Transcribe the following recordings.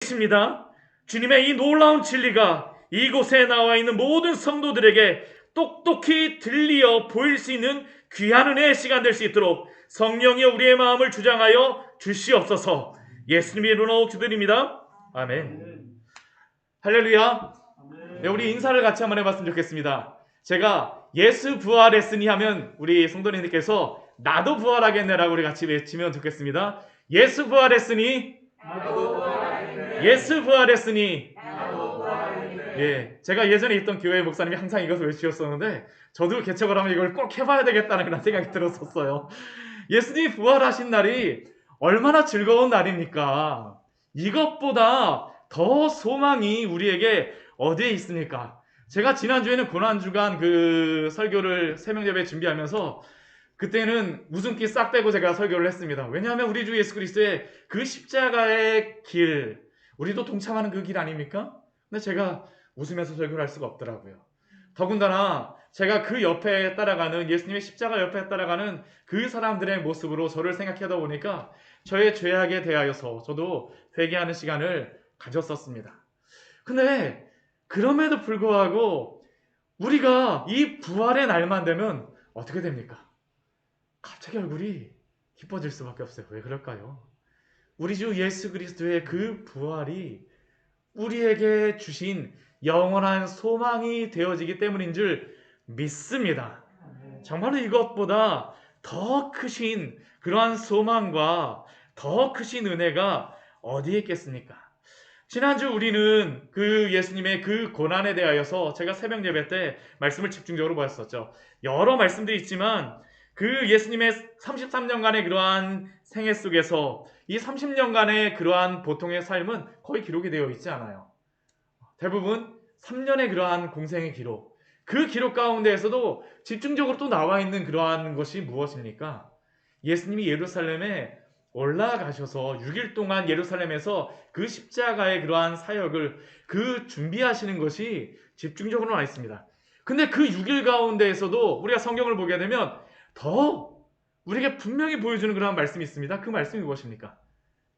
있습니다. 주님의 이 놀라운 진리가 이곳에 나와 있는 모든 성도들에게 똑똑히 들리어 보일 수 있는 귀한 은혜의 시간 될 수 있도록 성령이 우리의 마음을 주장하여 주시옵소서. 예수님의 이름으로 기도드립니다. 아멘. 할렐루야. 네, 우리 인사를 같이 한번 해봤으면 좋겠습니다. 제가 예수 부활했으니 하면 우리 성도님들께서 나도 부활하겠네 라고 우리 같이 외치면 좋겠습니다. 예수 부활했으니 나도 부활하겠네. 예수 부활했으니 나도 부활하겠네. 예, 제가 예전에 있던 교회 목사님이 항상 이것을 외치셨었는데 저도 개척을 하면 이걸 꼭 해봐야 되겠다는 그런 생각이 들었었어요. 예수님이 부활하신 날이 얼마나 즐거운 날입니까? 이것보다 더 소망이 우리에게 어디에 있습니까? 제가 지난주에는 고난주간 그 설교를 새벽예배 준비하면서 그때는 웃음기 싹 빼고 제가 설교를 했습니다. 왜냐하면 우리 주 예수 그리스도의 그 십자가의 길, 우리도 동참하는 그 길 아닙니까? 근데 제가 웃으면서 설교를 할 수가 없더라고요. 더군다나 제가 그 옆에 따라가는, 예수님의 십자가 옆에 따라가는 그 사람들의 모습으로 저를 생각하다 보니까 저의 죄악에 대하여서 저도 회개하는 시간을 가졌었습니다. 근데 그럼에도 불구하고 우리가 이 부활의 날만 되면 어떻게 됩니까? 갑자기 얼굴이 기뻐질 수밖에 없어요. 왜 그럴까요? 우리 주 예수 그리스도의 그 부활이 우리에게 주신 영원한 소망이 되어지기 때문인 줄 믿습니다. 정말로 이것보다 더 크신 그러한 소망과 더 크신 은혜가 어디에 있겠습니까? 지난주 우리는 그 예수님의 그 고난에 대하여서 제가 새벽 예배 때 말씀을 집중적으로 보았었죠. 여러 말씀들이 있지만 그 예수님의 33년간의 그러한 생애 속에서 이 30년간의 그러한 보통의 삶은 거의 기록이 되어 있지 않아요. 대부분 3년의 그러한 공생의 기록, 그 기록 가운데에서도 집중적으로 또 나와 있는 그러한 것이 무엇입니까? 예수님이 예루살렘에 올라가셔서 6일 동안 예루살렘에서 그 십자가의 그러한 사역을 그 준비하시는 것이 집중적으로 나와 있습니다. 근데 그 6일 가운데에서도 우리가 성경을 보게 되면 더 우리에게 분명히 보여주는 그러한 말씀이 있습니다. 그 말씀이 무엇입니까?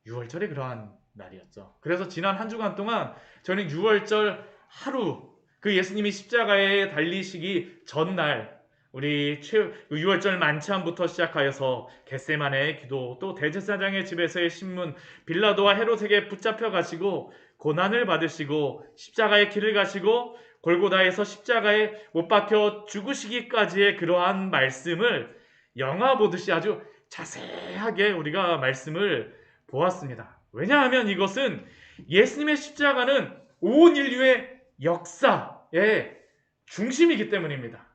6월절의 그러한 날이었죠. 그래서 지난 한 주간 동안 저는 6월절 하루, 그 예수님이 십자가에 달리시기 전날 우리 6월절 만찬부터 시작하여서 겟세마네의 기도, 또 대제사장의 집에서의 신문, 빌라도와 헤롯에게 붙잡혀 가시고 고난을 받으시고 십자가의 길을 가시고 골고다에서 십자가에 못 박혀 죽으시기까지의 그러한 말씀을 영화 보듯이 아주 자세하게 우리가 말씀을 보았습니다. 왜냐하면 이것은 예수님의 십자가는 온 인류의 역사의 중심이기 때문입니다.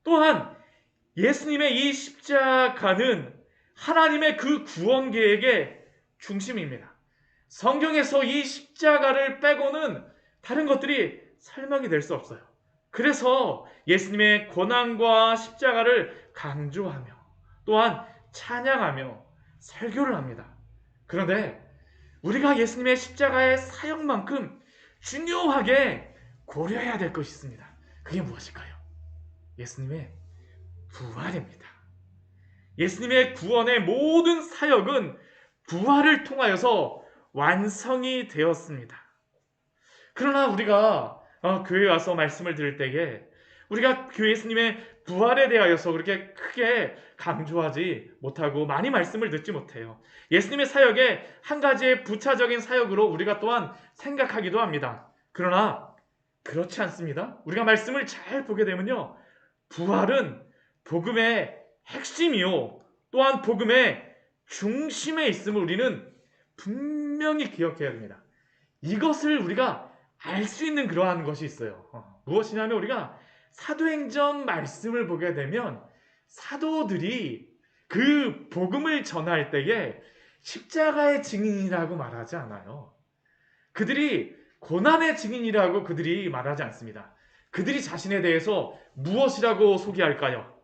또한 예수님의 이 십자가는 하나님의 그 구원 계획의 중심입니다. 성경에서 이 십자가를 빼고는 다른 것들이 설명이 될 수 없어요. 그래서 예수님의 고난과 십자가를 강조하며 또한 찬양하며 설교를 합니다. 그런데 우리가 예수님의 십자가의 사역만큼 중요하게 고려해야 될 것이 있습니다. 그게 무엇일까요? 예수님의 부활입니다. 예수님의 구원의 모든 사역은 부활을 통하여서 완성이 되었습니다. 그러나 우리가 교회에 와서 말씀을 들을 때에 우리가 그 예수님의 부활에 대하여서 그렇게 크게 강조하지 못하고 많이 말씀을 듣지 못해요. 예수님의 사역의 한 가지의 부차적인 사역으로 우리가 또한 생각하기도 합니다. 그러나 그렇지 않습니다. 우리가 말씀을 잘 보게 되면요, 부활은 복음의 핵심이요 또한 복음의 중심에 있음을 우리는 분명히 기억해야 됩니다. 이것을 우리가 알 수 있는 그러한 것이 있어요. 무엇이냐면 우리가 사도행전 말씀을 보게 되면 사도들이 그 복음을 전할 때에 십자가의 증인이라고 말하지 않아요. 그들이 고난의 증인이라고 그들이 말하지 않습니다. 그들이 자신에 대해서 무엇이라고 소개할까요?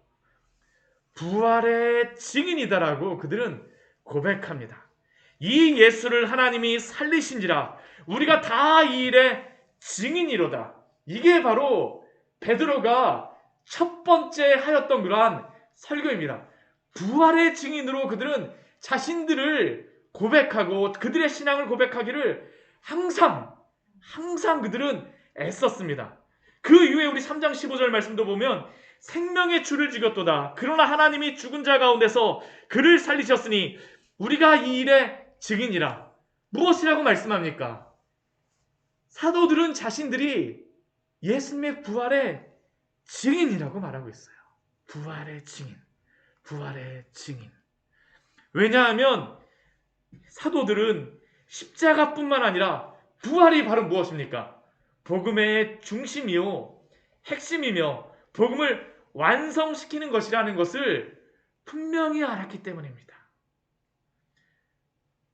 부활의 증인이다라고 그들은 고백합니다. 이 예수를 하나님이 살리신지라 우리가 다 이 일의 증인이로다. 이게 바로 베드로가 첫 번째 하였던 그러한 설교입니다. 부활의 증인으로 그들은 자신들을 고백하고 그들의 신앙을 고백하기를 항상 그들은 애썼습니다. 그 이후에 우리 3장 15절 말씀도 보면 생명의 주를 죽였도다. 그러나 하나님이 죽은 자 가운데서 그를 살리셨으니 우리가 이 일의 증인이라. 무엇이라고 말씀합니까? 사도들은 자신들이 예수님의 부활의 증인이라고 말하고 있어요. 부활의 증인. 부활의 증인. 왜냐하면 사도들은 십자가뿐만 아니라 부활이 바로 무엇입니까? 복음의 중심이요 핵심이며 복음을 완성시키는 것이라는 것을 분명히 알았기 때문입니다.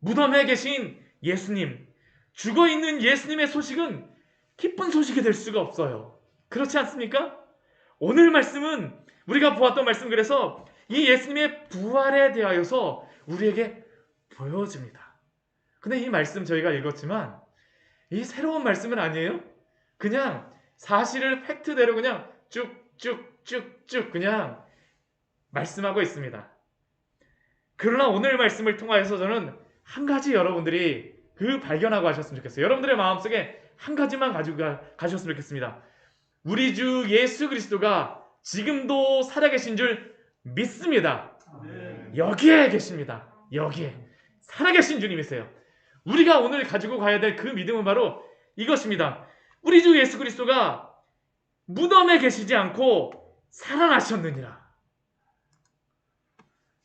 무덤에 계신 예수님, 죽어있는 예수님의 소식은 기쁜 소식이 될 수가 없어요. 그렇지 않습니까? 오늘 말씀은 우리가 보았던 말씀, 그래서 이 예수님의 부활에 대하여서 우리에게 보여줍니다. 근데 이 말씀 저희가 읽었지만 이 새로운 말씀은 아니에요. 그냥 사실을 팩트대로 그냥 쭉쭉쭉쭉 그냥 말씀하고 있습니다. 그러나 오늘 말씀을 통하여서 저는 한 가지 여러분들이 발견하고 하셨으면 좋겠어요. 여러분들의 마음속에 한 가지만 가지고 가셨으면 좋겠습니다. 우리 주 예수 그리스도가 지금도 살아계신 줄 믿습니다. 여기에 계십니다. 여기에 살아계신 주님이세요. 우리가 오늘 가지고 가야 될 그 믿음은 바로 이것입니다. 우리 주 예수 그리스도가 무덤에 계시지 않고 살아나셨느니라.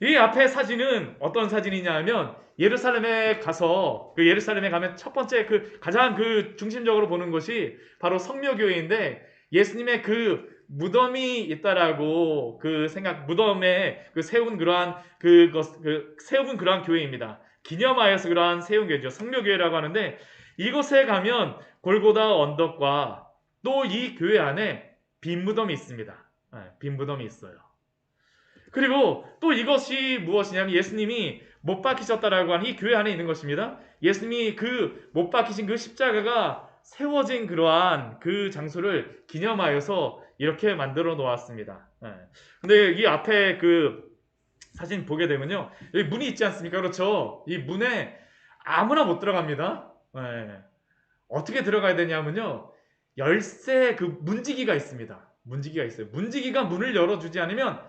이 앞에 사진은 어떤 사진이냐 하면 예루살렘에 가서 예루살렘에 가면 첫 번째 가장 중심적으로 보는 것이 바로 성묘교회인데, 예수님의 무덤이 있다라고 무덤에 세운 그러한 세운 그러한 교회입니다. 기념하여서 그러한 세운 교회죠. 성묘교회라고 하는데, 이곳에 가면 골고다 언덕과 또 이 교회 안에 빈 무덤이 있습니다. 빈 무덤이 있어요. 그리고 또 이것이 무엇이냐면 예수님이 못 박히셨다라고 하는 이 교회 안에 있는 것입니다. 예수님이 못 박히신 십자가가 세워진 그러한 장소를 기념하여서 이렇게 만들어 놓았습니다. 근데 이 앞에 사진 보게 되면요, 여기 문이 있지 않습니까? 그렇죠? 이 문에 아무나 못 들어갑니다. 어떻게 들어가야 되냐면요, 열쇠 문지기가 있습니다. 문지기가 있어요. 문지기가 문을 열어주지 않으면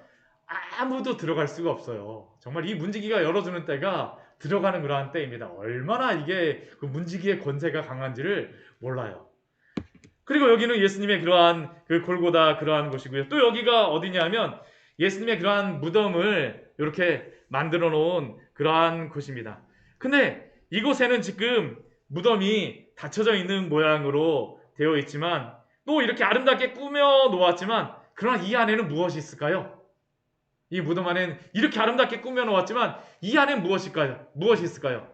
아무도 들어갈 수가 없어요. 정말 이 문지기가 열어주는 때가 들어가는 그러한 때입니다. 얼마나 이게 문지기의 권세가 강한지를 몰라요. 그리고 여기는 예수님의 그러한 골고다 그러한 곳이고요. 또 여기가 어디냐면 예수님의 그러한 무덤을 이렇게 만들어 놓은 그러한 곳입니다. 근데 이곳에는 지금 무덤이 닫혀져 있는 모양으로 되어 있지만, 또 이렇게 아름답게 꾸며 놓았지만, 그러나 이 안에는 무엇이 있을까요? 이 무덤 안에는 이렇게 아름답게 꾸며 놓았지만 이 안에는 무엇이 있을까요?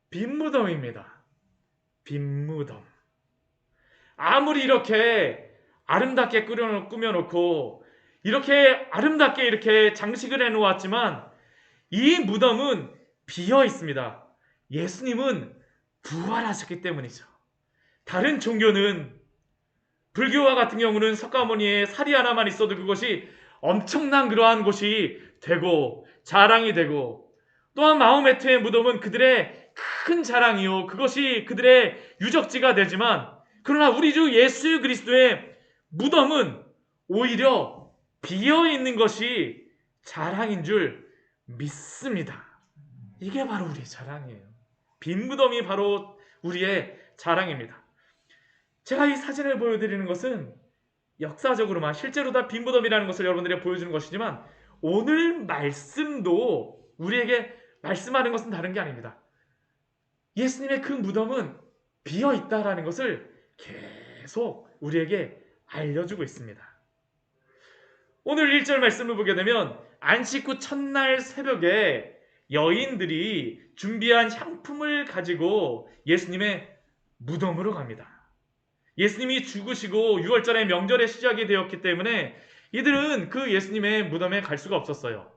빈 무덤입니다. 빈 무덤. 아무리 이렇게 아름답게 꾸며 놓고 이렇게 아름답게 이렇게 장식을 해 놓았지만 이 무덤은 비어 있습니다. 예수님은 부활하셨기 때문이죠. 다른 종교는, 불교와 같은 경우는 석가모니의 사리 하나만 있어도 그것이 엄청난 그러한 곳이 되고 자랑이 되고, 또한 마호메트의 무덤은 그들의 큰 자랑이요, 그것이 그들의 유적지가 되지만, 그러나 우리 주 예수 그리스도의 무덤은 오히려 비어있는 것이 자랑인 줄 믿습니다. 이게 바로 우리의 자랑이에요. 빈 무덤이 바로 우리의 자랑입니다. 제가 이 사진을 보여드리는 것은 역사적으로만 실제로 다 빈 무덤이라는 것을 여러분들에게 보여주는 것이지만, 오늘 말씀도 우리에게 말씀하는 것은 다른 게 아닙니다. 예수님의 무덤은 비어있다라는 것을 계속 우리에게 알려주고 있습니다. 오늘 1절 말씀을 보게 되면 안식 후 첫날 새벽에 여인들이 준비한 향품을 가지고 예수님의 무덤으로 갑니다. 예수님이 죽으시고 6월절의 명절의 시작이 되었기 때문에 이들은 예수님의 무덤에 갈 수가 없었어요.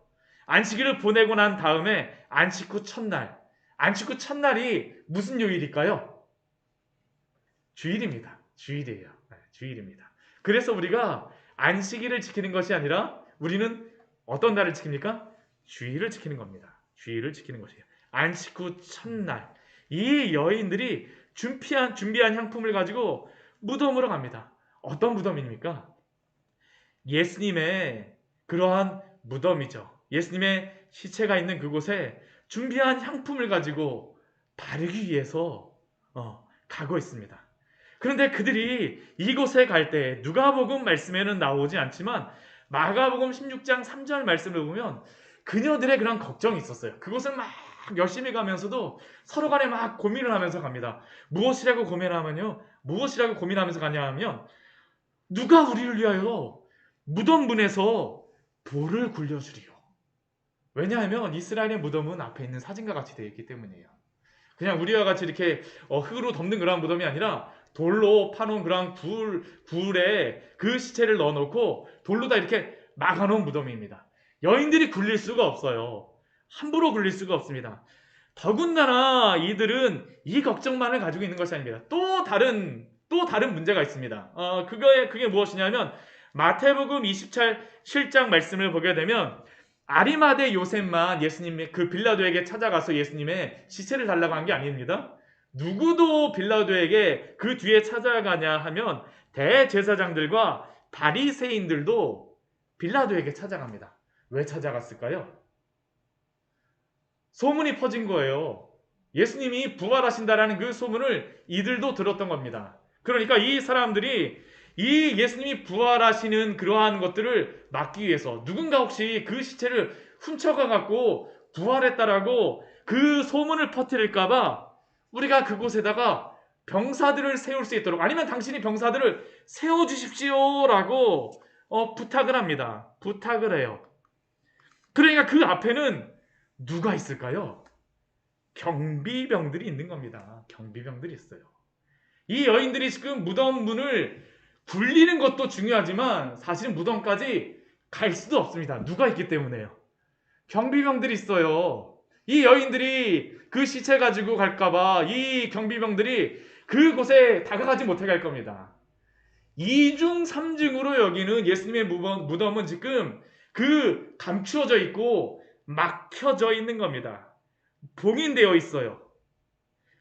안식일을 보내고 난 다음에 안식 후 첫날, 안식 후 첫날이 무슨 요일일까요? 주일입니다. 주일이에요. 주일입니다. 그래서 우리가 안식일을 지키는 것이 아니라 우리는 어떤 날을 지킵니까? 주일을 지키는 겁니다. 주일을 지키는 것이에요. 안식 후 첫날, 이 여인들이 준비한 향품을 가지고 무덤으로 갑니다. 어떤 무덤입니까? 예수님의 그러한 무덤이죠. 예수님의 시체가 있는 그곳에 준비한 향품을 가지고 바르기 위해서 가고 있습니다. 그런데 그들이 이곳에 갈 때 누가복음 말씀에는 나오지 않지만 마가복음 16장 3절 말씀을 보면 그녀들의 그런 걱정이 있었어요. 그곳을 막 열심히 가면서도 서로 간에 막 고민을 하면서 갑니다. 무엇이라고 고민하면서 가냐 하면 누가 우리를 위하여 무덤 문에서 돌을 굴려주리요. 왜냐하면 이스라엘의 무덤은 앞에 있는 사진과 같이 되어 있기 때문이에요. 그냥 우리와 같이 이렇게 흙으로 덮는 그런 무덤이 아니라 돌로 파놓은 그런 굴에 그 시체를 넣어놓고 돌로 다 이렇게 막아놓은 무덤입니다. 여인들이 굴릴 수가 없어요. 함부로 굴릴 수가 없습니다. 더군다나 이들은 이 걱정만을 가지고 있는 것이 아닙니다. 또 다른 문제가 있습니다. 그게 무엇이냐면 마태복음 27장 말씀을 보게 되면 아리마대 요셉만 예수님의 그 빌라도에게 찾아가서 예수님의 시체를 달라고 한 게 아닙니다. 누구도 빌라도에게 그 뒤에 찾아가냐 하면 대제사장들과 바리새인들도 빌라도에게 찾아갑니다. 왜 찾아갔을까요? 소문이 퍼진 거예요. 예수님이 부활하신다라는 그 소문을 이들도 들었던 겁니다. 그러니까 이 사람들이 이 예수님이 부활하시는 그러한 것들을 막기 위해서 누군가 혹시 그 시체를 훔쳐가 갖고 부활했다라고 그 소문을 퍼뜨릴까봐 우리가 그곳에다가 병사들을 세울 수 있도록 아니면 당신이 병사들을 세워주십시오라고 부탁을 합니다. 부탁을 해요. 그러니까 그 앞에는 누가 있을까요? 경비병들이 있는 겁니다. 경비병들이 있어요. 이 여인들이 지금 무덤 문을 굴리는 것도 중요하지만 사실은 무덤까지 갈 수도 없습니다. 누가 있기 때문에요. 경비병들이 있어요. 이 여인들이 그 시체 가지고 갈까봐 이 경비병들이 그곳에 다가가지 못해 갈 겁니다. 2중 3중으로 여기는 예수님의 무덤은 지금 감추어져 있고 막혀져 있는 겁니다. 봉인되어 있어요.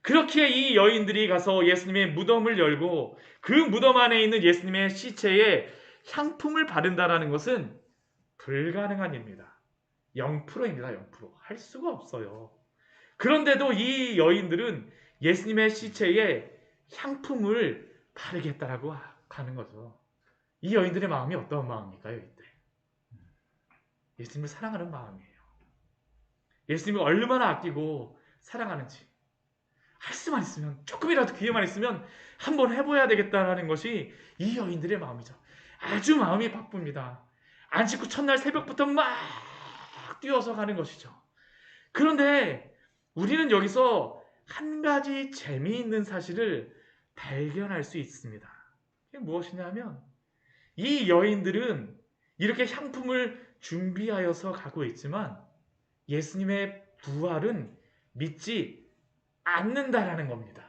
그렇게 이 여인들이 가서 예수님의 무덤을 열고 그 무덤 안에 있는 예수님의 시체에 향품을 바른다라는 것은 불가능한 일입니다. 0%입니다. 0%. 할 수가 없어요. 그런데도 이 여인들은 예수님의 시체에 향품을 바르겠다라고 가는 거죠. 이 여인들의 마음이 어떤 마음일까요? 이때 예수님을 사랑하는 마음이에요. 예수님을 얼마나 아끼고 사랑하는지 할 수만 있으면 조금이라도 기회만 있으면 한번 해봐야 되겠다라는 것이 이 여인들의 마음이죠. 아주 마음이 바쁩니다. 안 씻고 첫날 새벽부터 막 뛰어서 가는 것이죠. 그런데 우리는 여기서 한 가지 재미있는 사실을 발견할 수 있습니다. 그게 무엇이냐면 이 여인들은 이렇게 향품을 준비하여서 가고 있지만 예수님의 부활은 믿지 않는다라는 겁니다.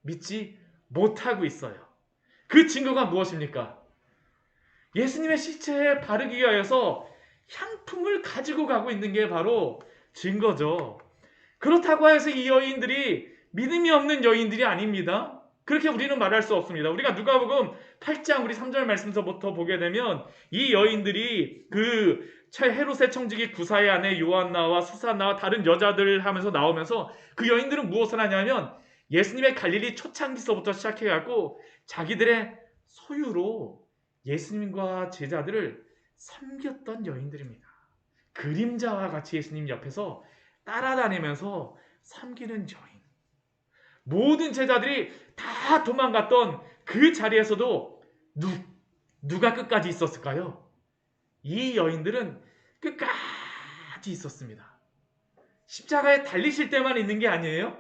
믿지 못하고 있어요. 그 증거가 무엇입니까? 예수님의 시체에 바르기 위하여서 향품을 가지고 가고 있는 게 바로 증거죠. 그렇다고 해서 이 여인들이 믿음이 없는 여인들이 아닙니다. 그렇게 우리는 말할 수 없습니다. 우리가 누가복음 8장 우리 3절 말씀서부터 보게 되면 이 여인들이 헤롯의 청지기 구사의 아내 요한나와 수사나와 다른 여자들 하면서 나오면서 그 여인들은 무엇을 하냐면 예수님의 갈릴리 초창기서부터 시작해갖고 자기들의 소유로 예수님과 제자들을 섬겼던 여인들입니다. 그림자와 같이 예수님 옆에서 따라다니면서 섬기는 여인. 모든 제자들이 다 도망갔던 그 자리에서도 누가 끝까지 있었을까요? 이 여인들은 끝까지 있었습니다. 십자가에 달리실 때만 있는 게 아니에요.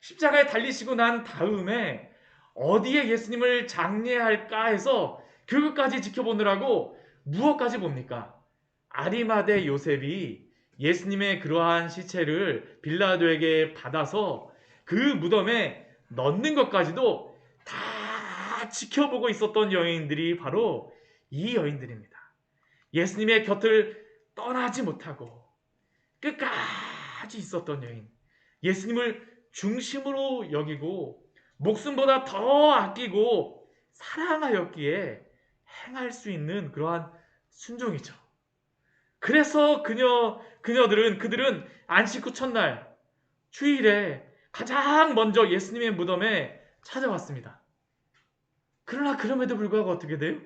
십자가에 달리시고 난 다음에 어디에 예수님을 장례할까 해서 그것까지 지켜보느라고 무엇까지 봅니까? 아리마대 요셉이 예수님의 그러한 시체를 빌라도에게 받아서 그 무덤에 넣는 것까지도 다 지켜보고 있었던 여인들이 바로 이 여인들입니다. 예수님의 곁을 떠나지 못하고 끝까지 있었던 여인. 예수님을 중심으로 여기고 목숨보다 더 아끼고 사랑하였기에 행할 수 있는 그러한 순종이죠. 그래서 그들은 안식 후 첫날 주일에 가장 먼저 예수님의 무덤에 찾아왔습니다. 그러나 그럼에도 불구하고 어떻게 돼요?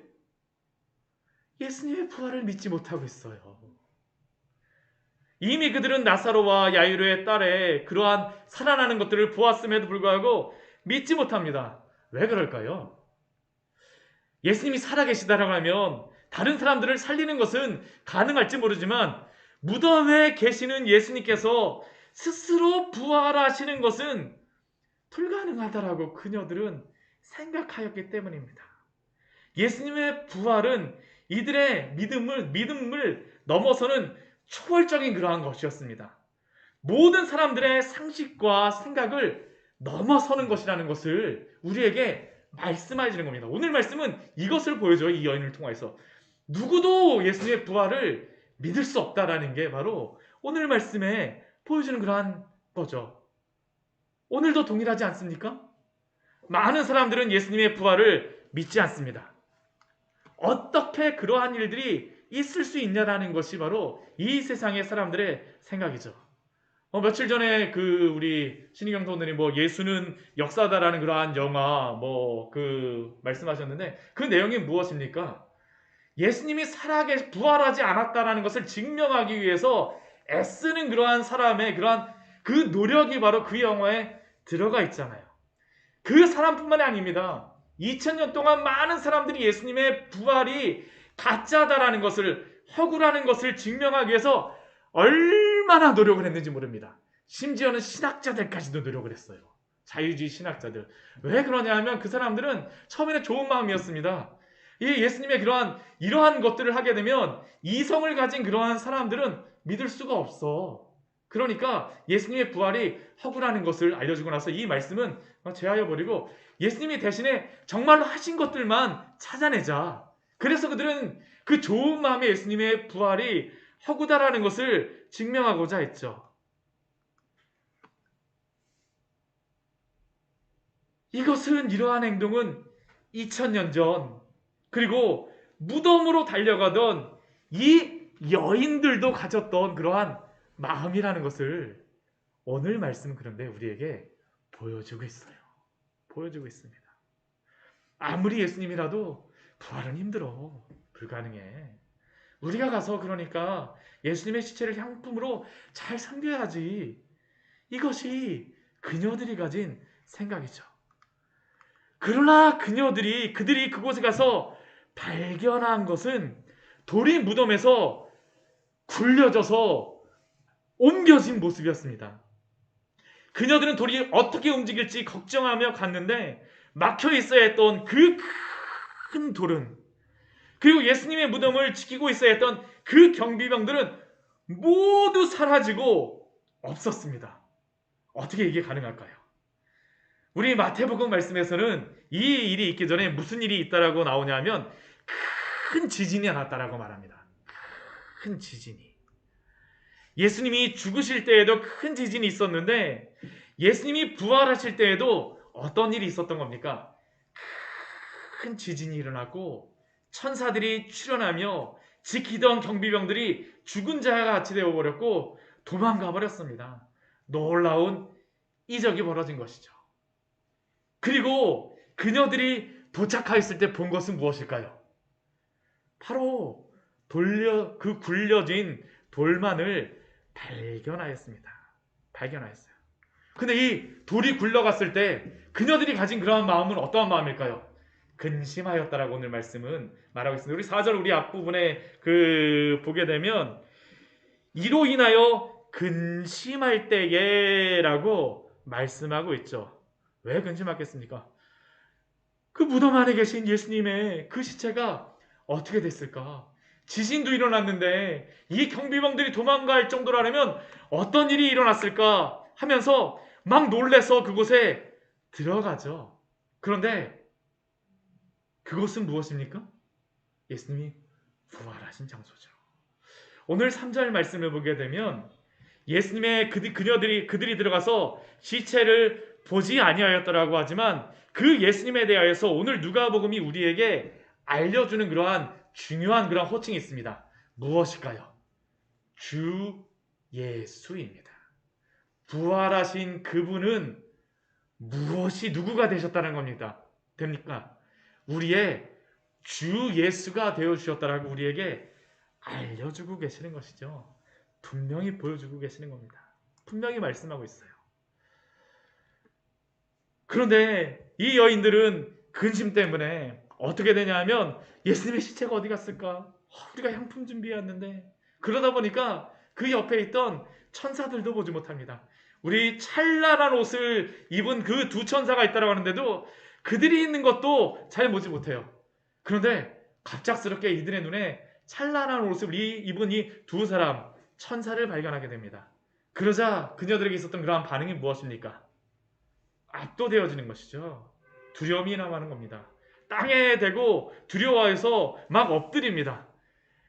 예수님의 부활을 믿지 못하고 있어요. 이미 그들은 나사로와 야이로의 딸의 그러한 살아나는 것들을 보았음에도 불구하고 믿지 못합니다. 왜 그럴까요? 예수님이 살아계시다라고 하면 다른 사람들을 살리는 것은 가능할지 모르지만 무덤에 계시는 예수님께서 스스로 부활하시는 것은 불가능하다라고 그녀들은 생각하였기 때문입니다. 예수님의 부활은 이들의 믿음을 넘어서는 초월적인 그러한 것이었습니다. 모든 사람들의 상식과 생각을 넘어서는 것이라는 것을 우리에게 말씀해 주는 겁니다. 오늘 말씀은 이것을 보여줘요. 이 여인을 통해서. 누구도 예수님의 부활을 믿을 수 없다라는 게 바로 오늘 말씀에 보여주는 그러한 거죠. 오늘도 동일하지 않습니까? 많은 사람들은 예수님의 부활을 믿지 않습니다. 어떻게 그러한 일들이 있을 수 있냐라는 것이 바로 이 세상의 사람들의 생각이죠. 며칠 전에 우리 신희경 선생님이 예수는 역사다라는 그러한 영화 말씀하셨는데 그 내용이 무엇입니까? 예수님이 부활하지 않았다라는 것을 증명하기 위해서 애쓰는 그러한 사람의 그러한 그 노력이 바로 그 영화에 들어가 있잖아요. 그 사람뿐만이 아닙니다. 2000년 동안 많은 사람들이 예수님의 부활이 가짜다라는 것을, 허구라는 것을 증명하기 위해서 얼마나 노력을 했는지 모릅니다. 심지어는 신학자들까지도 노력을 했어요. 자유주의 신학자들. 왜 그러냐 하면 그 사람들은 처음에는 좋은 마음이었습니다. 예수님의 이러한 것들을 하게 되면 이성을 가진 그러한 사람들은 믿을 수가 없어. 그러니까 예수님의 부활이 허구라는 것을 알려주고 나서 이 말씀은 제하여버리고 예수님이 대신에 정말로 하신 것들만 찾아내자. 그래서 그들은 그 좋은 마음에 예수님의 부활이 허구다라는 것을 증명하고자 했죠. 이러한 행동은 2000년 전 그리고 무덤으로 달려가던 이 여인들도 가졌던 그러한 마음이라는 것을 오늘 말씀은 그런데 우리에게 보여주고 있어요. 보여주고 있습니다. 아무리 예수님이라도 부활은 힘들어. 불가능해. 우리가 가서 그러니까 예수님의 시체를 향품으로 잘 섬겨야지. 이것이 그녀들이 가진 생각이죠. 그러나 그들이 그곳에 가서 발견한 것은 돌이 무덤에서 굴려져서 옮겨진 모습이었습니다. 그녀들은 돌이 어떻게 움직일지 걱정하며 갔는데 막혀 있어야 했던 그 큰 돌은, 그리고 예수님의 무덤을 지키고 있어야 했던 그 경비병들은 모두 사라지고 없었습니다. 어떻게 이게 가능할까요? 우리 마태복음 말씀에서는 이 일이 있기 전에 무슨 일이 있다라고 나오냐면 큰 지진이 났다라고 말합니다. 큰 지진이. 예수님이 죽으실 때에도 큰 지진이 있었는데 예수님이 부활하실 때에도 어떤 일이 있었던 겁니까? 큰 지진이 일어났고 천사들이 출현하며 지키던 경비병들이 죽은 자와 같이 되어버렸고 도망가 버렸습니다. 놀라운 이적이 벌어진 것이죠. 그리고 그녀들이 도착하였을 때 본 것은 무엇일까요? 바로 굴려진 돌만을 발견하였습니다. 발견하였어요. 근데 이 돌이 굴러갔을 때 그녀들이 가진 그러한 마음은 어떠한 마음일까요? 근심하였다라고 오늘 말씀은 말하고 있습니다. 우리 4절 우리 앞부분에 보게 되면 이로 인하여 근심할 때에라고 말씀하고 있죠. 왜 근심하겠습니까? 그 무덤 안에 계신 예수님의 그 시체가 어떻게 됐을까? 지진도 일어났는데 이 경비병들이 도망갈 정도라면 어떤 일이 일어났을까 하면서 막 놀래서 그곳에 들어가죠. 그런데 그곳은 무엇입니까? 예수님이 부활하신 장소죠. 오늘 3절 말씀을 보게 되면 예수님의 그들이 들어가서 시체를 보지 아니하였더라고 하지만 그 예수님에 대하여서 오늘 누가복음이 우리에게 알려주는 그러한 중요한 그런 호칭이 있습니다. 무엇일까요? 주 예수입니다. 부활하신 그분은 누구가 되셨다는 겁니다. 됩니까? 우리의 주 예수가 되어주셨다라고 우리에게 알려주고 계시는 것이죠. 분명히 보여주고 계시는 겁니다. 분명히 말씀하고 있어요. 그런데 이 여인들은 근심 때문에 어떻게 되냐 하면 예수님의 시체가 어디 갔을까? 우리가 향품 준비해왔는데 그러다 보니까 그 옆에 있던 천사들도 보지 못합니다. 우리 찬란한 옷을 입은 그 두 천사가 있다고 하는데도 그들이 있는 것도 잘 보지 못해요. 그런데 갑작스럽게 이들의 눈에 찬란한 옷을 입은 이 두 사람 천사를 발견하게 됩니다. 그러자 그녀들에게 있었던 그러한 반응이 무엇입니까? 압도되어지는 것이죠. 두려움이 남아는 겁니다. 땅에 대고 두려워해서 막 엎드립니다.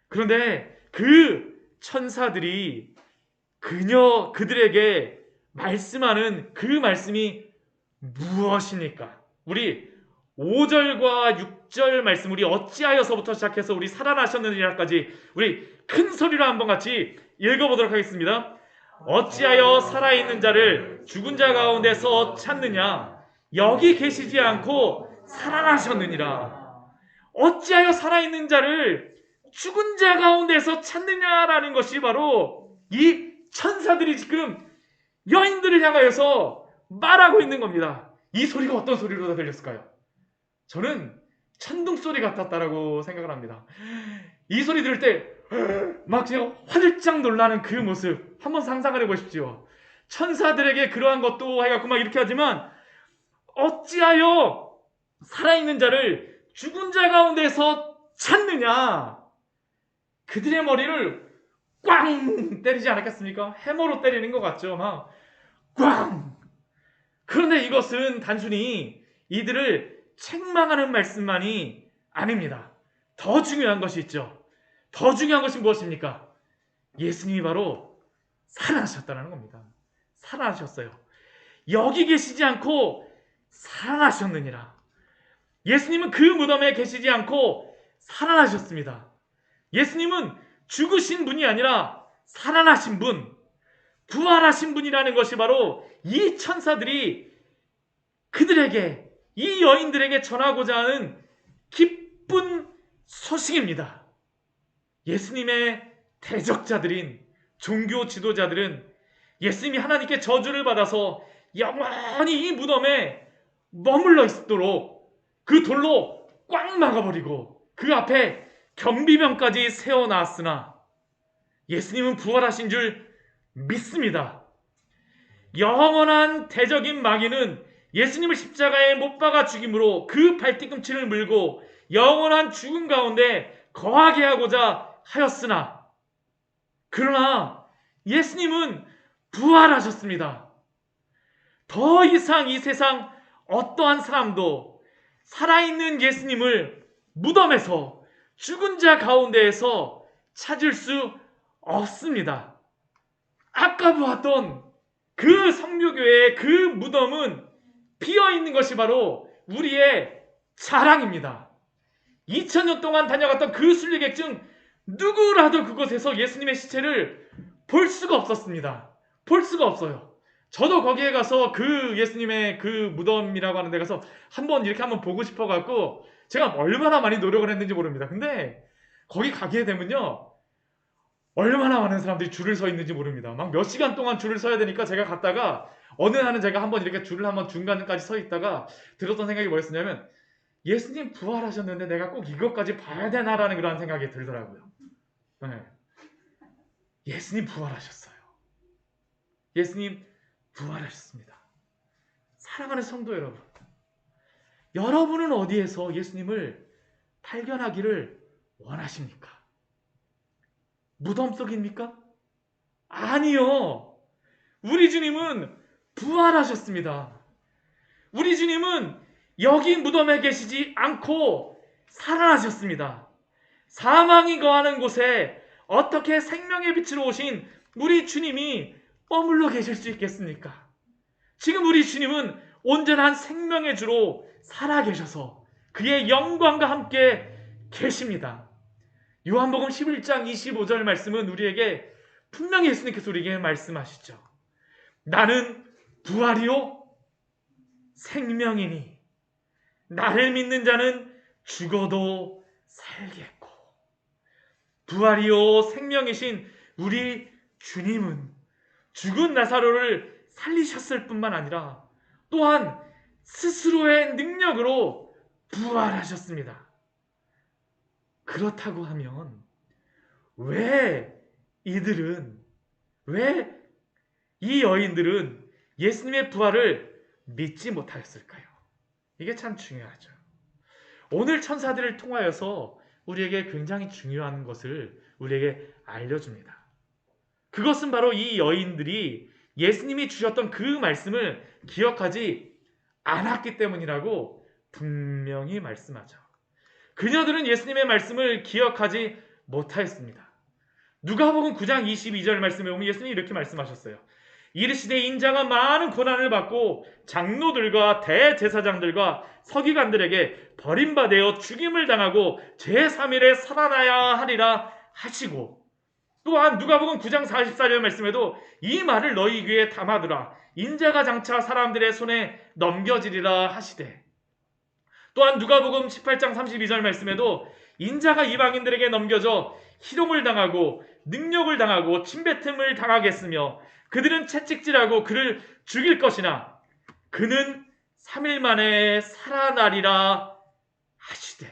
그런데 그 천사들이 그들에게 말씀하는 그 말씀이 무엇입니까? 우리 5절과 6절 말씀, 우리 어찌하여서부터 시작해서 우리 살아나셨느니라까지 우리 큰 소리로 한번 같이 읽어보도록 하겠습니다. 어찌하여 살아있는 자를 죽은 자 가운데서 찾느냐? 여기 계시지 않고 살아나셨느니라. 어찌하여 살아있는 자를 죽은 자 가운데서 찾느냐라는 것이 바로 이 천사들이 지금 여인들을 향하여서 말하고 있는 겁니다. 이 소리가 어떤 소리로 다 들렸을까요? 저는 천둥 소리 같았다라고 생각을 합니다. 이 소리 들을 때 막 그냥 화들짝 놀라는 그 모습 한번 상상을 해보십시오. 천사들에게 그러한 것도 해갖고 막 이렇게 하지만 어찌하여 살아있는 자를 죽은 자 가운데서 찾느냐? 그들의 머리를 꽝 때리지 않았겠습니까? 해머로 때리는 것 같죠. 막 꽝. 그런데 이것은 단순히 이들을 책망하는 말씀만이 아닙니다. 더 중요한 것이 있죠. 더 중요한 것이 무엇입니까? 예수님이 바로 살아나셨다는 겁니다. 살아나셨어요. 여기 계시지 않고 살아나셨느니라. 예수님은 그 무덤에 계시지 않고 살아나셨습니다. 예수님은 죽으신 분이 아니라 살아나신 분, 부활하신 분이라는 것이 바로 이 천사들이 그들에게, 이 여인들에게 전하고자 하는 기쁜 소식입니다. 예수님의 대적자들인 종교 지도자들은 예수님이 하나님께 저주를 받아서 영원히 이 무덤에 머물러 있도록 그 돌로 꽉 막아버리고 그 앞에 경비병까지 세워놨으나 예수님은 부활하신 줄 믿습니다. 영원한 대적인 마귀는 예수님을 십자가에 못 박아 죽임으로 그 발뒤꿈치를 물고 영원한 죽음 가운데 거하게 하고자 하였으나 그러나 예수님은 부활하셨습니다. 더 이상 이 세상 어떠한 사람도 살아있는 예수님을 무덤에서 죽은 자 가운데에서 찾을 수 없습니다. 아까 보았던 그 성묘교회의 그 무덤은 비어있는 것이 바로 우리의 자랑입니다. 2000년 동안 다녀갔던 그 순례객 중 누구라도 그곳에서 예수님의 시체를 볼 수가 없었습니다. 볼 수가 없어요. 저도 거기에 가서 그 예수님의 그 무덤이라고 하는 데 가서 한번 보고 싶어갖고 제가 얼마나 많이 노력을 했는지 모릅니다. 근데 거기 가게 되면요, 얼마나 많은 사람들이 줄을 서 있는지 모릅니다. 막 몇 시간 동안 줄을 서야 되니까 제가 갔다가 어느 날은 제가 한번 이렇게 줄을 한번 중간까지 서 있다가 들었던 생각이 뭐였냐면 예수님 부활하셨는데 내가 꼭 이것까지 봐야 되나라는 그런 생각이 들더라고요. 네. 예수님 부활하셨어요. 예수님 부활하셨습니다. 사랑하는 성도 여러분, 여러분은 어디에서 예수님을 발견하기를 원하십니까? 무덤 속입니까? 아니요. 우리 주님은 부활하셨습니다. 우리 주님은 여기 무덤에 계시지 않고 살아나셨습니다. 사망이 거하는 곳에 어떻게 생명의 빛으로 오신 우리 주님이 머물러 계실 수 있겠습니까? 지금 우리 주님은 온전한 생명의 주로 살아계셔서 그의 영광과 함께 계십니다. 요한복음 11장 25절 말씀은 우리에게 분명히 예수님께서 우리에게 말씀하시죠. 나는 부활이요 생명이니 나를 믿는 자는 죽어도 살겠고. 부활이요 생명이신 우리 주님은 죽은 나사로를 살리셨을 뿐만 아니라 또한 스스로의 능력으로 부활하셨습니다. 그렇다고 하면 왜 이 여인들은 예수님의 부활을 믿지 못하였을까요? 이게 참 중요하죠. 오늘 천사들을 통하여서 우리에게 굉장히 중요한 것을 우리에게 알려줍니다. 그것은 바로 이 여인들이 예수님이 주셨던 그 말씀을 기억하지 않았기 때문이라고 분명히 말씀하죠. 그녀들은 예수님의 말씀을 기억하지 못하였습니다. 누가복음 9장 22절 말씀에 보면 예수님이 이렇게 말씀하셨어요. 이르시되 인자가 많은 고난을 받고 장로들과 대제사장들과 서기관들에게 버림받아 죽임을 당하고 제3일에 살아나야 하리라 하시고, 또한 누가복음 9장 44절 말씀에도 이 말을 너희 귀에 담아두라. 인자가 장차 사람들의 손에 넘겨지리라 하시되, 또한 누가복음 18장 32절 말씀에도 인자가 이방인들에게 넘겨져 희롱을 당하고 능욕을 당하고 침뱉음을 당하겠으며 그들은 채찍질하고 그를 죽일 것이나 그는 3일 만에 살아나리라 하시되.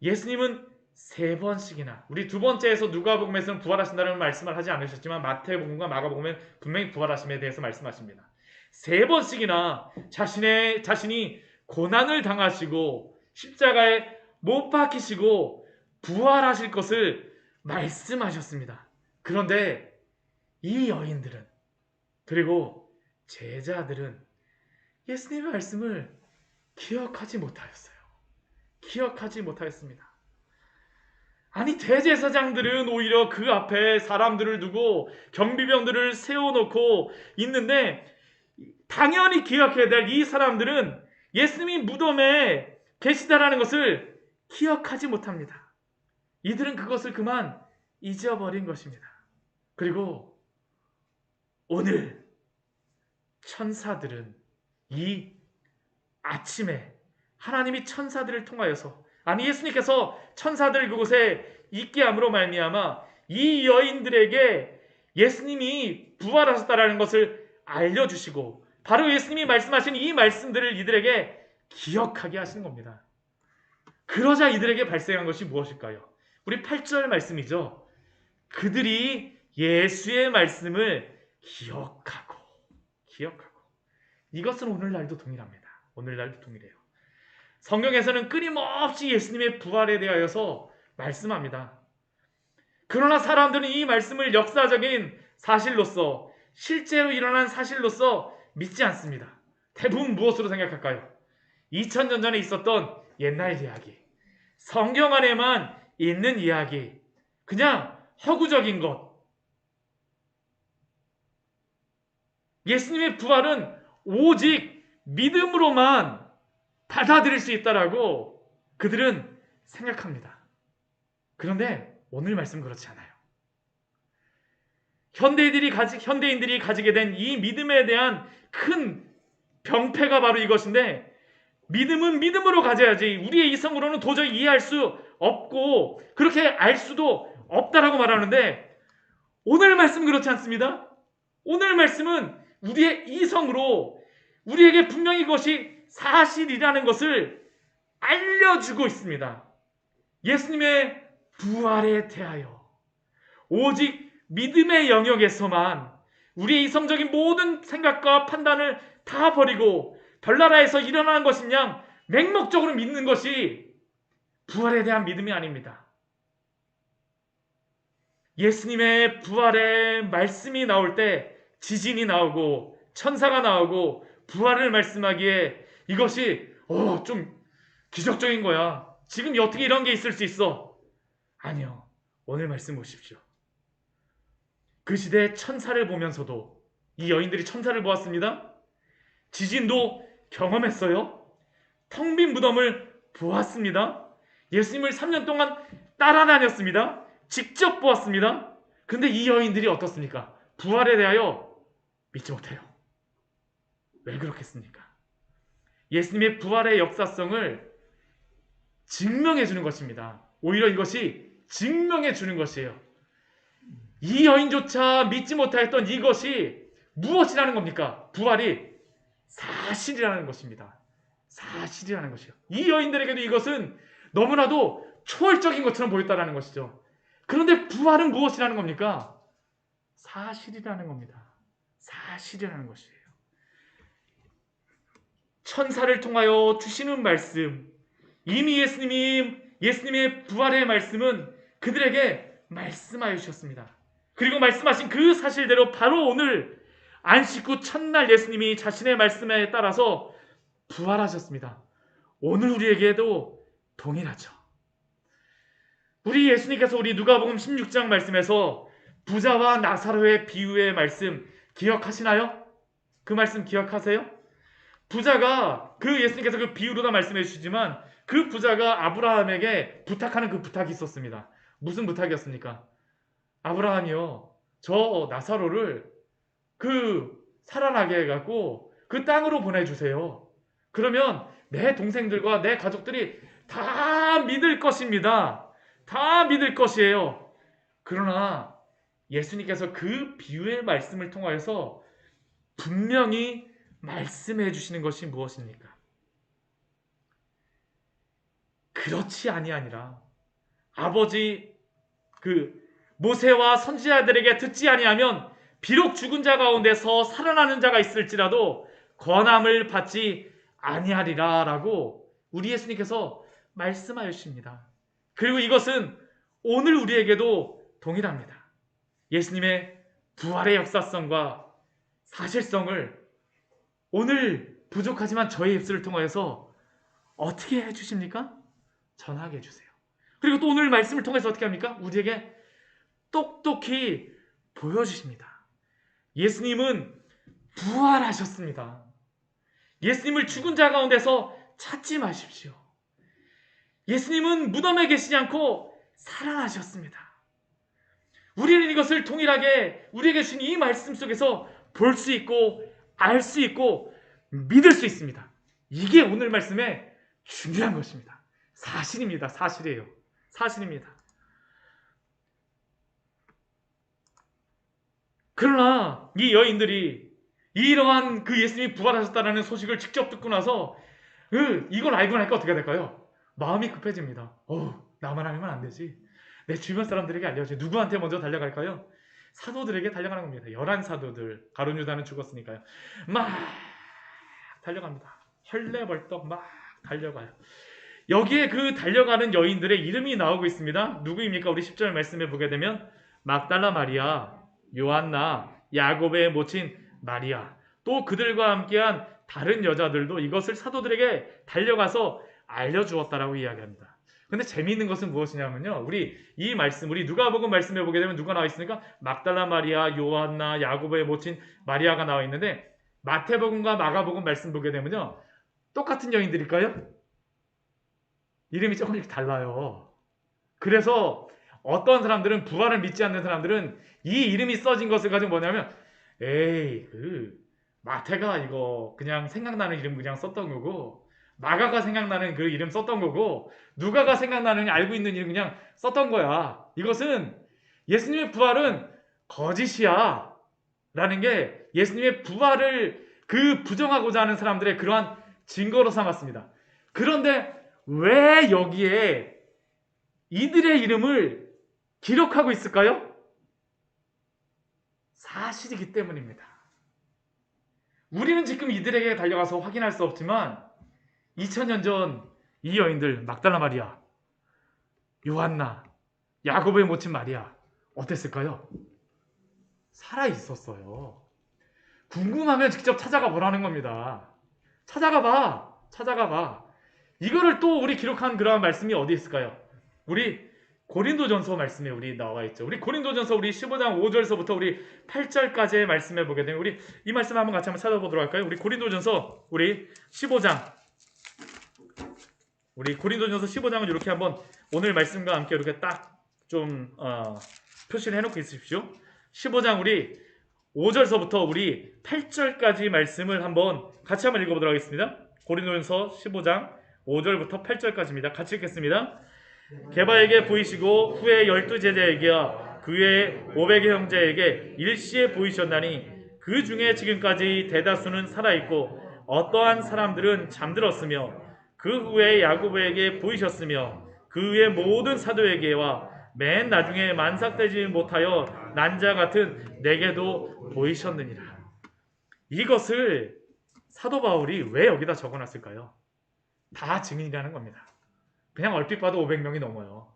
예수님은 3번씩이나, 우리 두 번째에서 누가복음에서는 부활하신다는 말씀을 하지 않으셨지만 마태복음과 마가복음은 분명히 부활하심에 대해서 말씀하십니다. 3번씩이나 자신이 고난을 당하시고 십자가에 못 박히시고 부활하실 것을 말씀하셨습니다. 그런데 이 여인들은, 그리고 제자들은 예수님의 말씀을 기억하지 못하였어요. 기억하지 못하였습니다. 아니, 대제사장들은 오히려 그 앞에 사람들을 두고 경비병들을 세워놓고 있는데 당연히 기억해야 될 이 사람들은 예수님이 무덤에 계시다라는 것을 기억하지 못합니다. 이들은 그것을 그만 잊어버린 것입니다. 그리고 오늘 천사들은 이 아침에 하나님이 천사들을 통하여서, 아니 예수님께서 천사들을 그곳에 있게 함으로 말미암아 이 여인들에게 예수님이 부활하셨다라는 것을 알려주시고 바로 예수님이 말씀하신 이 말씀들을 이들에게 기억하게 하시는 겁니다. 그러자 이들에게 발생한 것이 무엇일까요? 우리 8절 말씀이죠. 그들이 예수의 말씀을 기억하고. 이것은 오늘날도 동일합니다. 오늘날도 동일해요. 성경에서는 끊임없이 예수님의 부활에 대하여서 말씀합니다. 그러나 사람들은 이 말씀을 역사적인 사실로서, 실제로 일어난 사실로서 믿지 않습니다. 대부분 무엇으로 생각할까요? 2000년 전에 있었던 옛날 이야기, 성경 안에만 있는 이야기, 그냥 허구적인 것. 예수님의 부활은 오직 믿음으로만 받아들일 수 있다라고 그들은 생각합니다. 그런데 오늘 말씀 그렇지 않아요. 현대인들이 가지게 된 이 믿음에 대한 큰 병폐가 바로 이것인데, 믿음은 믿음으로 가져야지 우리의 이성으로는 도저히 이해할 수 없고 그렇게 알 수도 없다라고 말하는데, 오늘 말씀은 그렇지 않습니다. 오늘 말씀은 우리의 이성으로 우리에게 분명히 이것이 사실이라는 것을 알려주고 있습니다. 예수님의 부활에 대하여 오직 믿음의 영역에서만 우리의 이성적인 모든 생각과 판단을 다 버리고 별나라에서 일어나는 것인 양 맹목적으로 믿는 것이 부활에 대한 믿음이 아닙니다. 예수님의 부활의 말씀이 나올 때 지진이 나오고 천사가 나오고 부활을 말씀하기에 이것이 좀 기적적인 거야. 지금 어떻게 이런 게 있을 수 있어? 아니요. 오늘 말씀 보십시오. 그 시대의 천사를 보면서도 이 여인들이 천사를 보았습니다. 지진도 경험했어요. 텅 빈 무덤을 보았습니다. 예수님을 3년 동안 따라다녔습니다. 직접 보았습니다. 근데 이 여인들이 어떻습니까? 부활에 대하여 믿지 못해요. 왜 그렇겠습니까? 예수님의 부활의 역사성을 증명해 주는 것입니다. 오히려 이것이 증명해 주는 것이에요. 이 여인조차 믿지 못하였던 이것이 무엇이라는 겁니까? 부활이 사실이라는 것입니다. 사실이라는 것이요. 이 여인들에게도 이것은 너무나도 초월적인 것처럼 보였다는 것이죠. 그런데 부활은 무엇이라는 겁니까? 사실이라는 겁니다. 사실이라는 것이에요. 천사를 통하여 주시는 말씀, 이미 예수님의 부활의 말씀은 그들에게 말씀하여 주셨습니다. 그리고 말씀하신 그 사실대로 바로 오늘 안식 후 첫날 예수님이 자신의 말씀에 따라서 부활하셨습니다. 오늘 우리에게도 동일하죠. 우리 예수님께서 우리 누가복음 16장 말씀에서 부자와 나사로의 비유의 말씀 기억하시나요? 그 말씀 기억하세요? 부자가 예수님께서 그 비유로다 말씀해 주시지만 그 부자가 아브라함에게 부탁하는 그 부탁이 있었습니다. 무슨 부탁이었습니까? 아브라함이요, 저 나사로를 살아나게 해갖고 그 땅으로 보내주세요. 그러면 내 동생들과 내 가족들이 다 믿을 것입니다. 다 믿을 것이에요. 그러나 예수님께서 그 비유의 말씀을 통하여서 분명히 말씀해 주시는 것이 무엇입니까? 그렇지 아니하니라. 아버지 모세와 선지자들에게 듣지 아니하면 비록 죽은 자 가운데서 살아나는 자가 있을지라도 권함을 받지 아니하리라 라고 우리 예수님께서 말씀하여 주십니다. 그리고 이것은 오늘 우리에게도 동일합니다. 예수님의 부활의 역사성과 사실성을 오늘 부족하지만 저의 입술을 통하여서 어떻게 해주십니까? 전하게 해주세요. 그리고 또 오늘 말씀을 통해서 어떻게 합니까? 우리에게 똑똑히 보여주십니다. 예수님은 부활하셨습니다. 예수님을 죽은 자 가운데서 찾지 마십시오. 예수님은 무덤에 계시지 않고 살아나셨습니다. 우리는 이것을 동일하게 우리에게 주신 이 말씀 속에서 볼 수 있고 알 수 있고 믿을 수 있습니다. 이게 오늘 말씀의 중요한 것입니다. 사실입니다. 사실이에요. 사실입니다. 그러나 이 여인들이 이러한 예수님이 부활하셨다는 소식을 직접 듣고 나서 이걸 알고 나니까 어떻게 될까요? 마음이 급해집니다. 나만 알면 안 되지. 내 주변 사람들에게 알려야지. 누구한테 먼저 달려갈까요? 사도들에게 달려가는 겁니다. 11사도들. 가룟 유다는 죽었으니까요. 막 달려갑니다. 헐레벌떡 막 달려가요. 여기에 달려가는 여인들의 이름이 나오고 있습니다. 누구입니까? 우리 10절 말씀에 보게 되면 막달라 마리아, 요한나, 야곱의 모친 마리아, 또 그들과 함께한 다른 여자들도 이것을 사도들에게 달려가서 알려주었다라고 이야기합니다. 근데 재미있는 것은 무엇이냐면요, 우리 누가복음 말씀해 보게 되면 누가 나와 있습니까? 막달라 마리아, 요한나, 야고보의 모친 마리아가 나와 있는데, 마태복음과 마가복음 말씀 보게 되면요, 똑같은 여인들일까요? 이름이 조금씩 달라요. 그래서 어떤 사람들은, 부활을 믿지 않는 사람들은 이 이름이 써진 것을 가지고 뭐냐면, 에이, 마태가 이거 그냥 생각나는 이름 그냥 썼던 거고, 마가가 생각나는 그 이름 썼던 거고, 누가가 생각나는 알고 있는 이름 그냥 썼던 거야. 이것은 예수님의 부활은 거짓이야 라는 게 예수님의 부활을 부정하고자 하는 사람들의 그러한 증거로 삼았습니다. 그런데 왜 여기에 이들의 이름을 기록하고 있을까요? 사실이기 때문입니다. 우리는 지금 이들에게 달려가서 확인할 수 없지만 2000년 전 이 여인들, 막달라 마리아, 요한나, 야고보의 모친 마리아 어땠을까요? 살아 있었어요. 궁금하면 직접 찾아가 보라는 겁니다. 찾아가 봐. 이거를 또 우리 기록한 그러한 말씀이 어디 있을까요? 우리 고린도전서 말씀에 우리 나와 있죠. 우리 고린도전서 우리 15장 5절서부터 우리 8절까지의 말씀을 보게 되면 우리 이 말씀 한번 같이 한번 찾아보도록 할까요? 우리 고린도전서 우리 15장 우리 고린도전서 15장은 이렇게 한번 오늘 말씀과 함께 이렇게 딱 좀 표시를 해놓고 있으십시오. 15장 우리 5절서부터 우리 8절까지 말씀을 한번 같이 한번 읽어보도록 하겠습니다. 고린도전서 15장 5절부터 8절까지입니다. 같이 읽겠습니다. 게바에게 보이시고 후에 12제자에게와 그 외에 500의 형제에게 일시에 보이셨나니 그 중에 지금까지 대다수는 살아있고 어떠한 사람들은 잠들었으며 그 후에 야고보에게 보이셨으며 그 외 모든 사도에게와 맨 나중에 만삭되지 못하여 난 자 같은 내게도 보이셨느니라. 이것을 사도 바울이 왜 여기다 적어놨을까요? 다 증인이라는 겁니다. 그냥 얼핏 봐도 500명이 넘어요.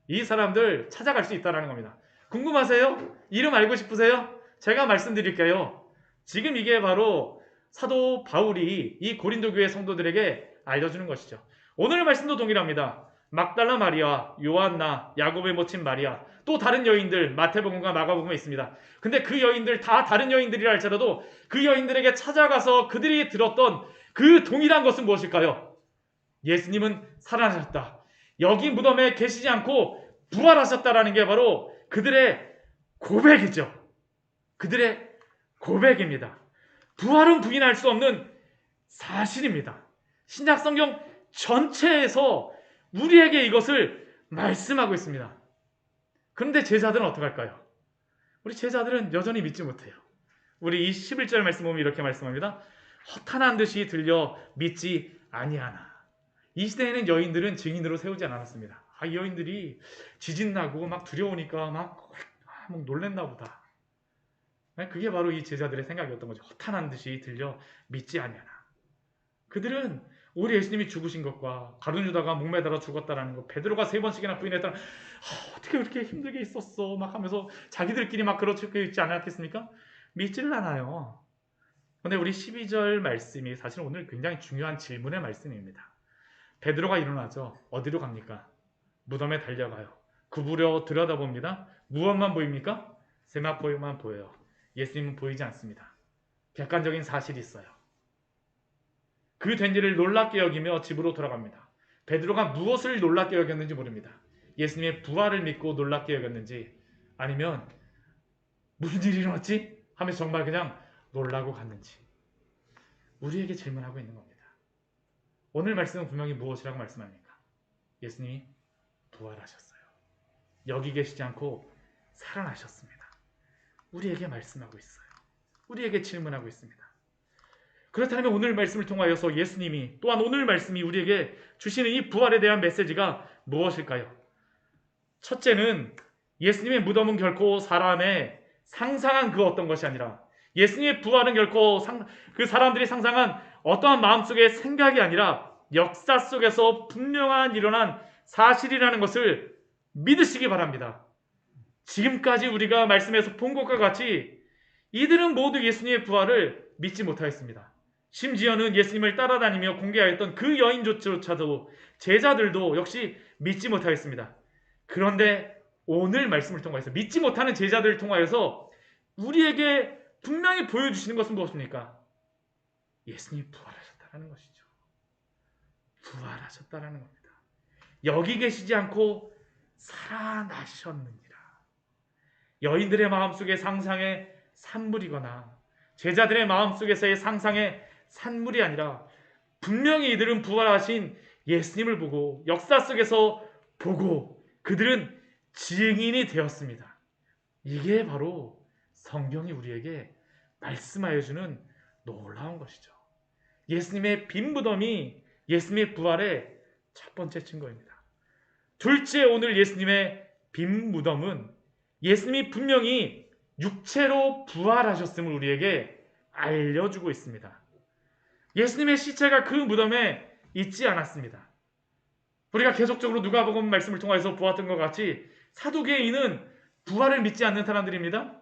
이 사람들 찾아갈 수 있다는 겁니다. 궁금하세요? 이름 알고 싶으세요? 제가 말씀드릴게요. 지금 이게 바로 사도 바울이 이 고린도 교회 성도들에게 알려주는 것이죠. 오늘 말씀도 동일합니다. 막달라 마리아, 요한나, 야곱의 모친 마리아, 또 다른 여인들 마태복음과 마가복음에 있습니다. 근데 그 여인들 다 다른 여인들이라 할지라도 그 여인들에게 찾아가서 그들이 들었던 그 동일한 것은 무엇일까요? 예수님은 살아나셨다. 여기 무덤에 계시지 않고 부활하셨다라는 게 바로 그들의 고백이죠. 그들의 고백입니다. 부활은 부인할 수 없는 사실입니다. 신약 성경 전체에서 우리에게 이것을 말씀하고 있습니다. 그런데 제자들은 어떻게 할까요? 우리 제자들은 여전히 믿지 못해요. 우리 이 11절 말씀 보면 이렇게 말씀합니다. 허탄한 듯이 들려 믿지 아니하나. 이 시대에는 여인들은 증인으로 세우지 않았습니다. 이 여인들이 지진나고 막 두려우니까 막 놀랬나 보다. 그게 바로 이 제자들의 생각이었던 거죠. 허탄한 듯이 들려 믿지 아니하나. 그들은 우리 예수님이 죽으신 것과 가룟 유다가 목매달아 죽었다라는 것, 베드로가 3번씩이나 부인했다는 어떻게 그렇게 힘들게 있었어 막 하면서 자기들끼리 막 그렇게 있지 않았겠습니까? 믿지를 않아요. 그런데 우리 12절 말씀이 사실 오늘 굉장히 중요한 질문의 말씀입니다. 베드로가 일어나죠. 어디로 갑니까? 무덤에 달려가요. 구부려 들여다봅니다. 무엇만 보입니까? 세마포만 보여요. 예수님은 보이지 않습니다. 객관적인 사실이 있어요. 그 된 일을 놀랍게 여기며 집으로 돌아갑니다. 베드로가 무엇을 놀랍게 여겼는지 모릅니다. 예수님의 부활을 믿고 놀랍게 여겼는지 아니면 무슨 일이 일어났지? 하면서 정말 그냥 놀라고 갔는지 우리에게 질문하고 있는 겁니다. 오늘 말씀은 분명히 무엇이라고 말씀합니까? 예수님이 부활하셨어요. 여기 계시지 않고 살아나셨습니다. 우리에게 말씀하고 있어요. 우리에게 질문하고 있습니다. 그렇다면 오늘 말씀을 통하여서 예수님이 또한 오늘 말씀이 우리에게 주시는 이 부활에 대한 메시지가 무엇일까요? 첫째는 예수님의 무덤은 결코 사람의 상상한 그 어떤 것이 아니라 예수님의 부활은 결코 그 사람들이 상상한 어떠한 마음속의 생각이 아니라 역사 속에서 분명한 일어난 사실이라는 것을 믿으시기 바랍니다. 지금까지 우리가 말씀에서 본 것과 같이 이들은 모두 예수님의 부활을 믿지 못하였습니다. 심지어는 예수님을 따라다니며 공개하였던 그 여인조차도 제자들도 역시 믿지 못하였습니다. 그런데 오늘 말씀을 통해서 믿지 못하는 제자들을 통하여서 우리에게 분명히 보여주시는 것은 무엇입니까? 예수님이 부활하셨다는 것이죠. 부활하셨다는 겁니다. 여기 계시지 않고 살아나셨느니라. 여인들의 마음속의 상상의 산물이거나 제자들의 마음속에서의 상상의 산물이 아니라 분명히 이들은 부활하신 예수님을 보고 역사 속에서 보고 그들은 증인이 되었습니다. 이게 바로 성경이 우리에게 말씀하여 주는 놀라운 것이죠. 예수님의 빈 무덤이 예수님의 부활의 첫 번째 증거입니다. 둘째, 오늘 예수님의 빈 무덤은 예수님이 분명히 육체로 부활하셨음을 우리에게 알려주고 있습니다. 예수님의 시체가 그 무덤에 있지 않았습니다. 우리가 계속적으로 누가복음 말씀을 통해서 보았던 것 같이 사두개인은 부활을 믿지 않는 사람들입니다.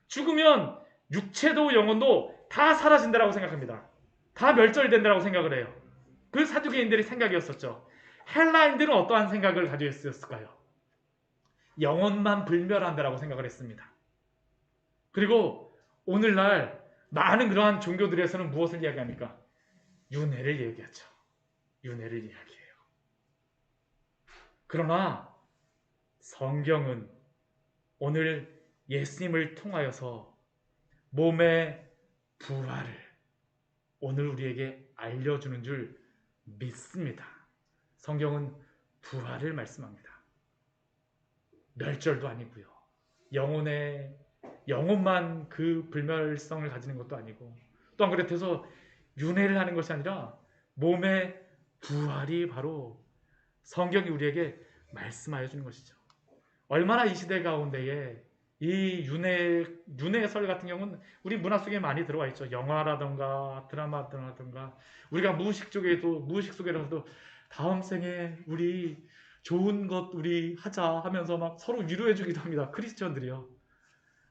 죽으면 육체도 영혼도 다 사라진다라고 생각합니다. 다 멸절된다라고 생각을 해요. 그 사두개인들의 생각이었었죠. 헬라인들은 어떠한 생각을 가지고 있었을까요? 영혼만 불멸한다라고 생각을 했습니다. 그리고 오늘날 많은 그러한 종교들에서는 무엇을 이야기합니까? 윤회를 얘기하죠. 윤회를 이야기해요. 그러나 성경은 오늘 예수님을 통하여서 몸의 부활을 오늘 우리에게 알려주는 줄 믿습니다. 성경은 부활을 말씀합니다. 멸절도 아니고요. 영혼만 그 불멸성을 가지는 것도 아니고, 또한 그렇다고 윤회를 하는 것이 아니라 몸의 부활이 바로 성경이 우리에게 말씀하여 주는 것이죠. 얼마나 이 시대 가운데에 이 윤회설 같은 경우는 우리 문화 속에 많이 들어와 있죠. 영화라든가 드라마라든가, 우리가 무의식 속에라도 다음 생에 우리 좋은 것 우리 하자 하면서 막 서로 위로해 주기도 합니다. 크리스천들이요.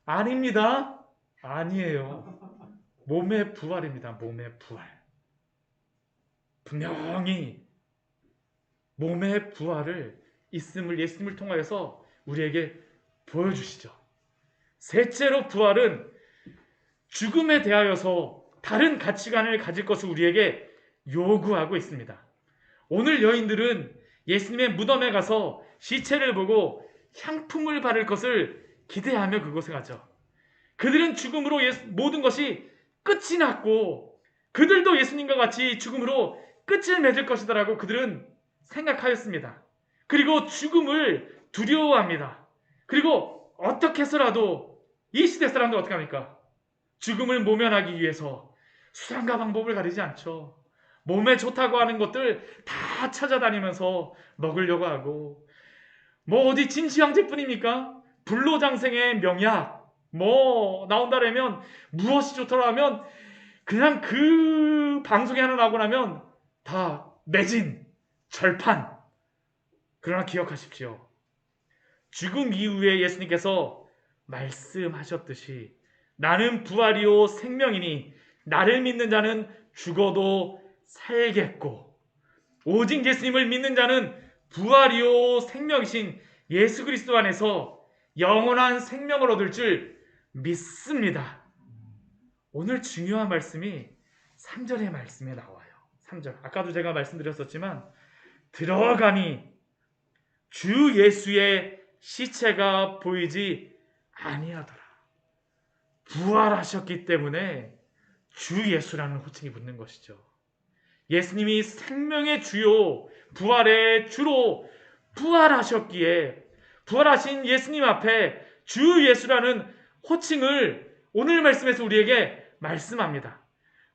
아닙니다. 아니에요. 몸의 부활입니다. 몸의 부활. 분명히 몸의 부활을 예수님을 통하여서 우리에게 보여주시죠. 셋째로 부활은 죽음에 대하여서 다른 가치관을 가질 것을 우리에게 요구하고 있습니다. 오늘 여인들은 예수님의 무덤에 가서 시체를 보고 향품을 바를 것을 기대하며 그곳에 가죠. 그들은 죽음으로 모든 것이 끝이 났고 그들도 예수님과 같이 죽음으로 끝을 맺을 것이다라고 그들은 생각하였습니다. 그리고 죽음을 두려워합니다. 그리고 어떻게 해서라도 이 시대 사람들 어떻게 합니까? 죽음을 모면하기 위해서 수단과 방법을 가리지 않죠. 몸에 좋다고 하는 것들 다 찾아다니면서 먹으려고 하고, 뭐 어디 진시황제뿐입니까? 불로장생의 명약 나온다라면 무엇이 좋더라 하면 그냥 그 방송이 하나 나오고 나면 다 매진, 절판. 그러나 기억하십시오. 죽음 이후에 예수님께서 말씀하셨듯이 나는 부활이요 생명이니 나를 믿는 자는 죽어도 살겠고, 오직 예수님을 믿는 자는 부활이요 생명이신 예수 그리스도 안에서 영원한 생명을 얻을 줄 믿습니다. 오늘 중요한 말씀이 3절의 말씀에 나와요. 3절. 아까도 제가 말씀드렸었지만 들어가니 주 예수의 시체가 보이지 아니하더라. 부활하셨기 때문에 주 예수라는 호칭이 붙는 것이죠. 예수님이 생명의 주요 부활의 주로 부활하셨기에 부활하신 예수님 앞에 주 예수라는 호칭을 오늘 말씀에서 우리에게 말씀합니다.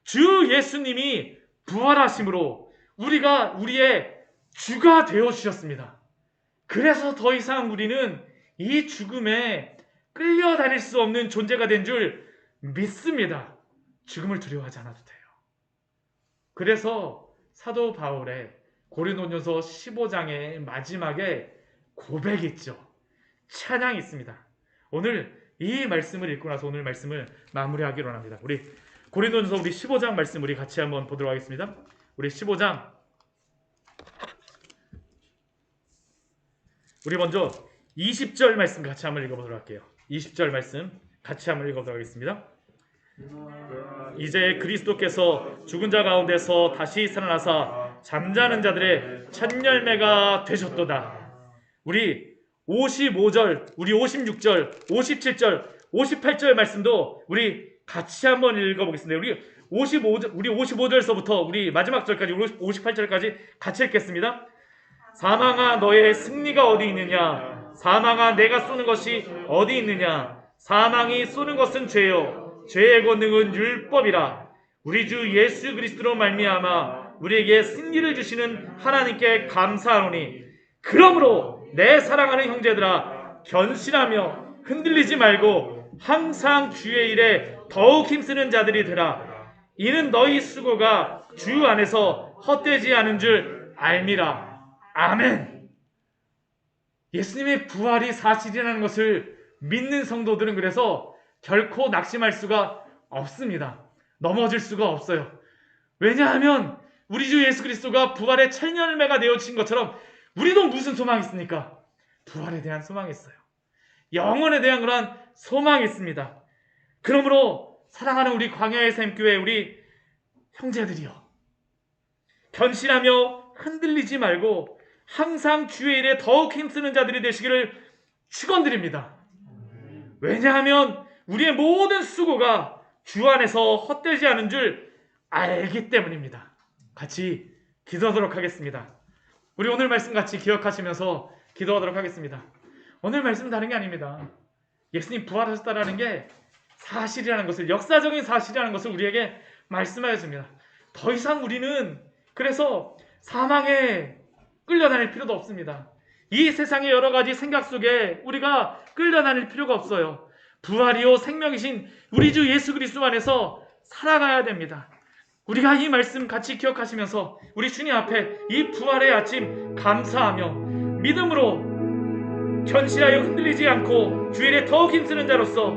주 예수님이 부활하심으로 우리가 우리의 주가 되어 주셨습니다. 그래서 더 이상 우리는 이 죽음에 끌려다닐 수 없는 존재가 된 줄 믿습니다. 죽음을 두려워하지 않아도 돼요. 그래서 사도 바울의 고린도전서 15장의 마지막에 고백이 있죠. 찬양이 있습니다. 오늘 이 말씀을 읽고 나서 오늘 말씀을 마무리하기로 합니다. 우리 고린도전서 15장 말씀 우리 같이 한번 보도록 하겠습니다. 우리 15장, 우리 먼저 20절 말씀 같이 한번 읽어보도록 할게요. 20절 말씀 같이 한번 읽어보도록 하겠습니다. 이제 그리스도께서 죽은 자 가운데서 다시 살아나사 잠자는 자들의 첫 열매가 되셨도다. 우리 55절, 우리 56절, 57절, 58절 말씀도 우리 같이 한번 읽어보겠습니다. 우리 55절서부터 우리 마지막 절까지 58절까지 같이 읽겠습니다. 사망아 너의 승리가 어디 있느냐? 사망아 내가 쏘는 것이 어디 있느냐? 사망이 쏘는 것은 죄요 죄의 권능은 율법이라. 우리 주 예수 그리스도로 말미암아 우리에게 승리를 주시는 하나님께 감사하노니, 그러므로 내 사랑하는 형제들아 견실하며 흔들리지 말고 항상 주의 일에 더욱 힘쓰는 자들이 되라. 이는 너희 수고가 주 안에서 헛되지 않은 줄 알미라. 아멘. 예수님의 부활이 사실이라는 것을 믿는 성도들은 그래서 결코 낙심할 수가 없습니다. 넘어질 수가 없어요. 왜냐하면 우리 주 예수 그리스도가 부활의 첫 열매가 되어진 것처럼 우리도 무슨 소망이 있습니까? 부활에 대한 소망이 있어요. 영혼에 대한 그런 소망이 있습니다. 그러므로 사랑하는 우리 광야의 샘교회 우리 형제들이여, 견실하며 흔들리지 말고 항상 주의 일에 더욱 힘쓰는 자들이 되시기를 축원드립니다. 왜냐하면 우리의 모든 수고가 주 안에서 헛되지 않은 줄 알기 때문입니다. 같이 기도하도록 하겠습니다. 우리 오늘 말씀 같이 기억하시면서 기도하도록 하겠습니다. 오늘 말씀은 다른 게 아닙니다. 예수님 부활하셨다라는 게 사실이라는 것을, 역사적인 사실이라는 것을 우리에게 말씀하여 줍니다. 더 이상 우리는 그래서 사망에 끌려다닐 필요도 없습니다. 이 세상의 여러 가지 생각 속에 우리가 끌려다닐 필요가 없어요. 부활이요 생명이신 우리 주 예수 그리스도 안에서 살아가야 됩니다. 우리가 이 말씀 같이 기억하시면서 우리 주님 앞에 이 부활의 아침 감사하며 믿음으로 견실하여 흔들리지 않고 주의 일에 더욱 힘쓰는 자로서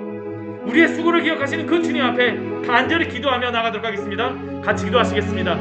우리의 수고를 기억하시는 그 주님 앞에 간절히 기도하며 나가도록 하겠습니다. 같이 기도하시겠습니다.